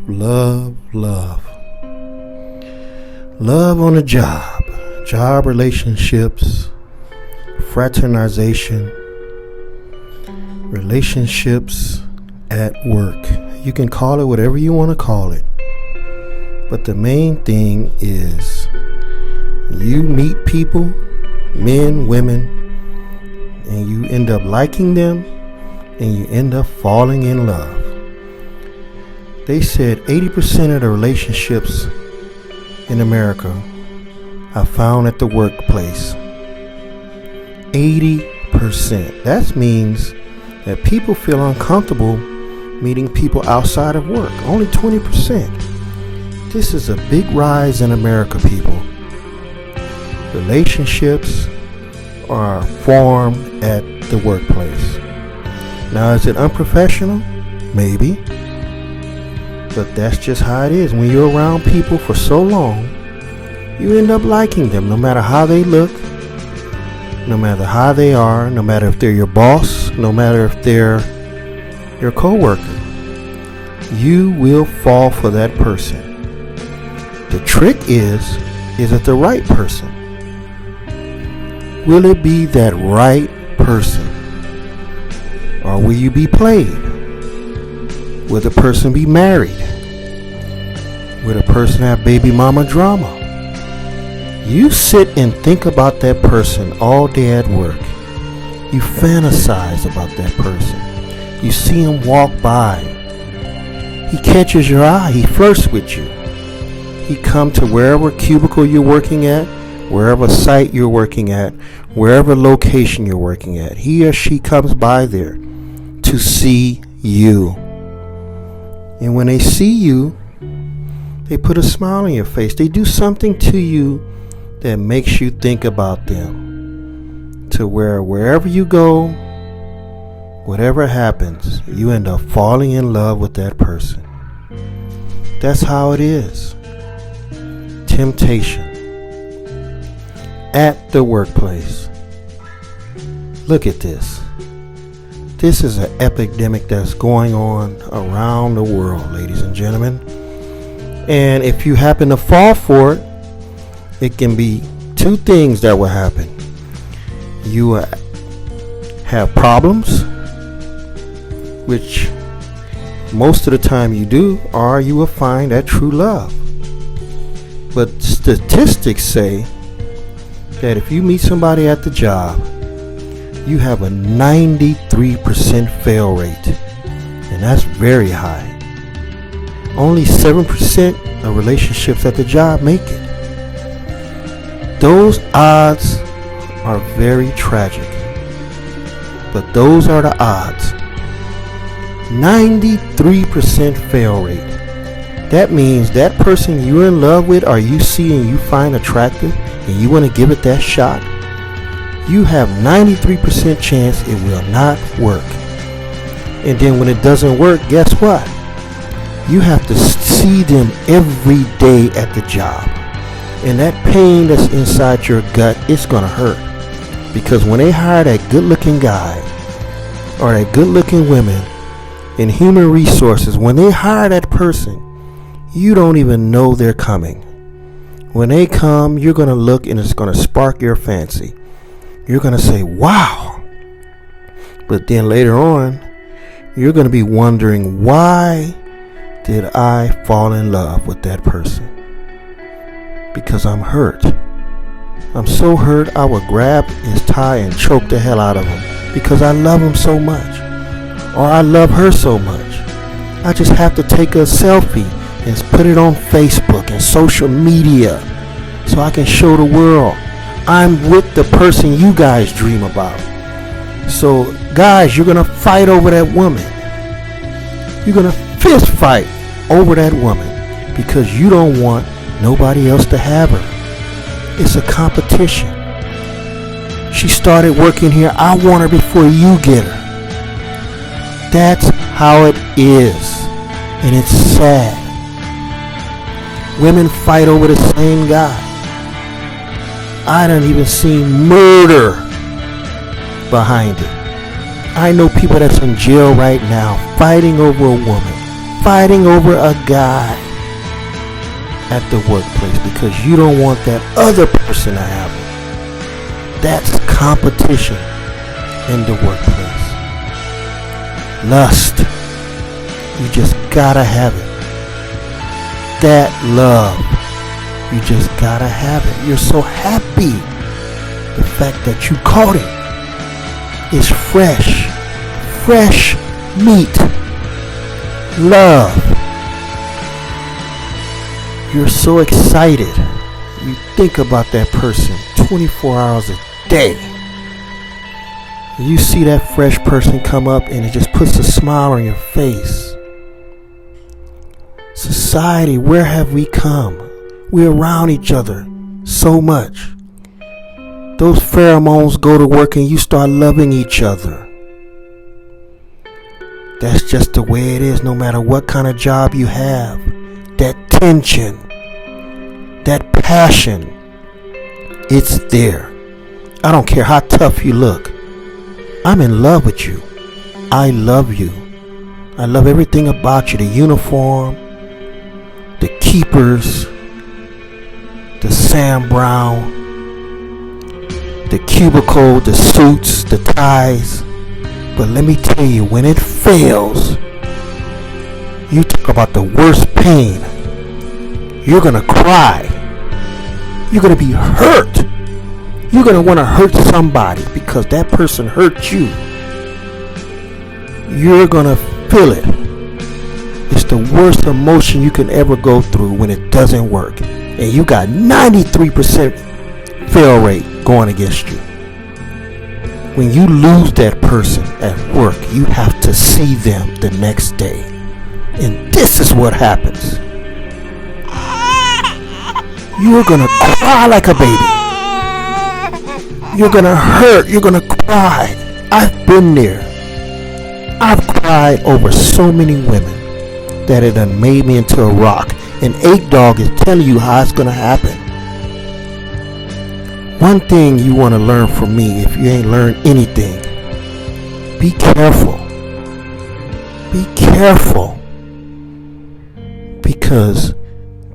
love. Love on the job relationships, fraternization, relationships at work. You can call it whatever you want to call it. But the main thing is you meet people, men, women, and you end up liking them and you end up falling in love. They said 80% of the relationships in America are found at the workplace. 80%. That means that people feel uncomfortable meeting people outside of work. Only 20%. This is a big rise in America, people. Relationships are formed at the workplace. Now, is it unprofessional? Maybe. But that's just how it is. When you're around people for so long, you end up liking them, no matter how they look, no matter how they are, no matter if they're your boss, no matter if they're your coworker. You will fall for that person. The trick is it the right person? Will it be that right person? Or will you be played? Will the person be married? Will the person have baby mama drama? You sit and think about that person all day at work. You fantasize about that person. You see him walk by. He catches your eye. He flirts with you. He come to wherever cubicle you're working at, wherever site you're working at, wherever location you're working at. He or she comes by there to see you. And when they see you, they put a smile on your face. They do something to you that makes you think about them. To where wherever you go, whatever happens, you end up falling in love with that person. That's how it is. Temptation at the workplace. Look at this. This is an epidemic that's going on around the world, ladies and gentlemen. And if you happen to fall for it, it can be two things that will happen. You will have problems, which most of the time you do, or you will find that true love. But statistics say that if you meet somebody at the job, you have a 93% fail rate, and that's very high. Only 7% of relationships at the job make it. Those odds are very tragic, but those are the odds. 93% fail rate. That means that person you're in love with, or you see and you find attractive, and you want to give it that shot, you have 93% chance it will not work. And then when it doesn't work, guess what? You have to see them every day at the job. And that pain that's inside your gut, it's going to hurt. Because when they hire that good-looking guy or that good-looking woman in human resources, when they hire that person, you don't even know they're coming. When they come, you're going to look and it's going to spark your fancy. You're going to say, wow. But then later on, you're going to be wondering, why did I fall in love with that person? Because I'm hurt. I'm so hurt, I would grab his tie and choke the hell out of him because I love him so much. Or I love her so much. I just have to take a selfie and put it on Facebook and social media so I can show the world I'm with the person you guys dream about. So guys, you're going to fight over that woman. You're going to fist fight over that woman because you don't want nobody else to have her. It's a competition. She started working here. I want her before you get her. That's how it is. And it's sad. Women fight over the same guy. I don't even see murder behind it. I know people that's in jail right now fighting over a woman, fighting over a guy at the workplace because you don't want that other person to have it. That's competition in the workplace. Lust. You just gotta have it. That love. You just gotta have it. You're so happy. The fact that you caught it. It's fresh. Fresh meat. Love. You're so excited. You think about that person 24 hours a day. You see that fresh person come up and it just puts a smile on your face. Society, where have we come? We're around each other so much. Those pheromones go to work and you start loving each other. That's just the way it is, no matter what kind of job you have. That tension, that passion, it's there. I don't care how tough you look. I'm in love with you. I love you. I love everything about you. The uniform, the keepers, the Sam Brown, the cubicle, the suits, the ties. But let me tell you, when it fails, you talk about the worst pain. You're going to cry. You're going to be hurt. You're going to want to hurt somebody because that person hurt you. You're going to feel it. It's the worst emotion you can ever go through when it doesn't work. And you got 93% fail rate going against you. When you lose that person at work, you have to see them the next day. And this is what happens. You're going to cry like a baby. You're going to hurt. You're going to cry. I've been there. I've cried over so many women that it done made me into a rock. And 8 Dog is telling you how it's going to happen. One thing you want to learn from me, if you ain't learned anything, be careful. Be careful. Because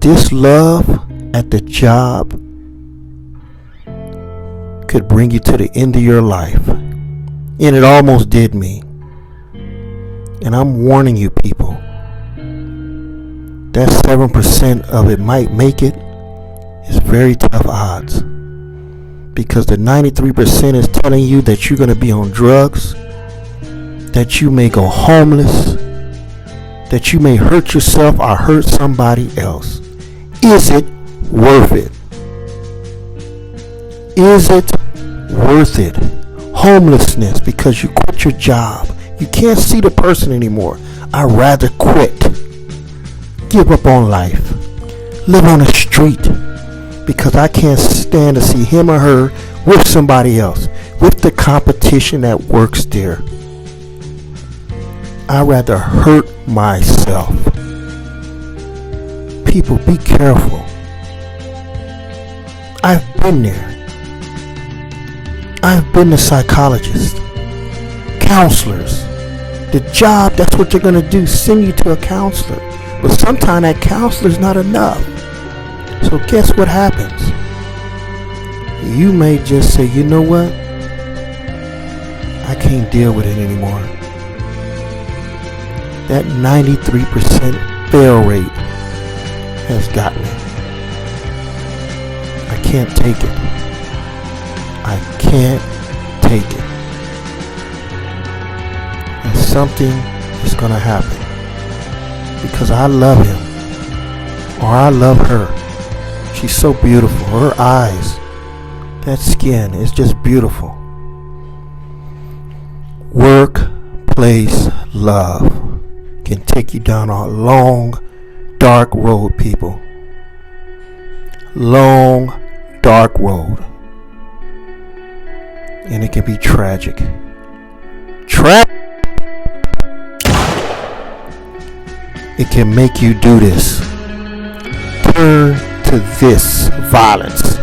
this love at the job could bring you to the end of your life. And it almost did me. And I'm warning you people. That 7% of it might make it. It's very tough odds. Because the 93% is telling you that you're going to be on drugs, that you may go homeless, that you may hurt yourself or hurt somebody else. Is it worth it? Is it worth it? Homelessness because you quit your job. You can't see the person anymore. I'd rather quit. Give up on life. Live on the street. Because I can't stand to see him or her with somebody else. With the competition that works there. I'd rather hurt myself. People, be careful. I've been there. I've been to psychologists, counselors. The job, that's what they're going to do, send you to a counselor. But sometimes that counselor's not enough. So guess what happens? You may just say, you know what? I can't deal with it anymore. That 93% fail rate has got me. I can't take it. I can't take it. And something is going to happen. Because I love him. Or I love her. She's so beautiful. Her eyes. That skin is just beautiful. Workplace love can take you down a long, dark road, people. Long, dark road. And it can be tragic. It can make you do this. Turn to this violence.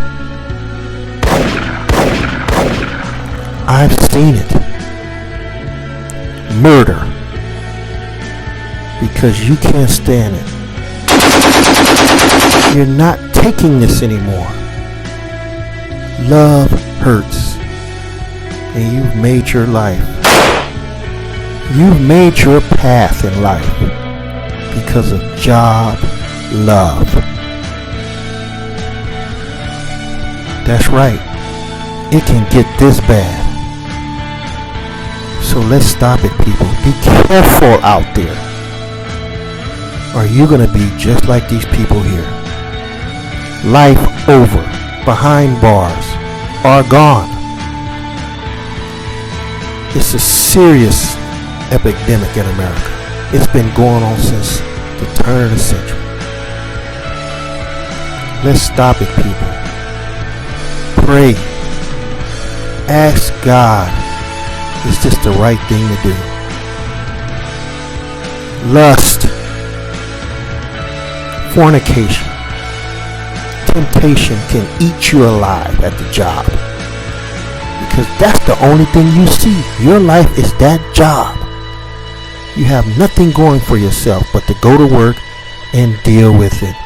I've seen it. Murder. because you can't stand it. You're not taking this anymore. Love hurts, and you've made your life. You've made your path in life because of job love. That's right. It can get this bad. So let's stop it, people. Be careful out there. Or you're going to be just like these people here. Life over. Behind bars. Are gone. It's a serious epidemic in America. It's been going on since the turn of the century. Let's stop it, people. Pray. Ask God, is this the right thing to do? Lust, fornication, temptation can eat you alive at the job. Because that's the only thing you see. Your life is that job. You have nothing going for yourself but to go to work and deal with it.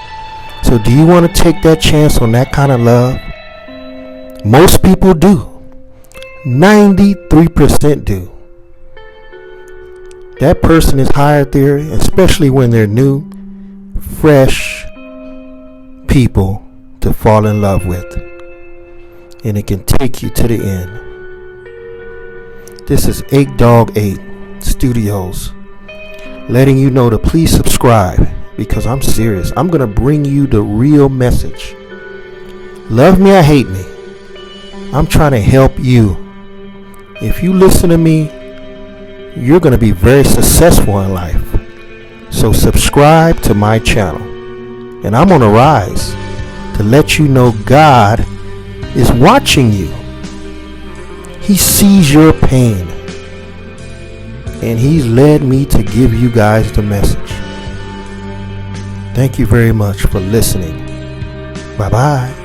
So do you want to take that chance on that kind of love? Most people do. 93% do. That person is higher theory, especially when they're new, fresh people to fall in love with. And it can take you to the end. This is 8Dog8 Studios letting you know to please subscribe, because I'm serious. I'm going to bring you the real message. Love me or hate me, I'm trying to help you. If you listen to me, you're going to be very successful in life. So subscribe to my channel. And I'm on a rise to let you know God is watching you. He sees your pain. And He's led me to give you guys the message. Thank you very much for listening. Bye-bye.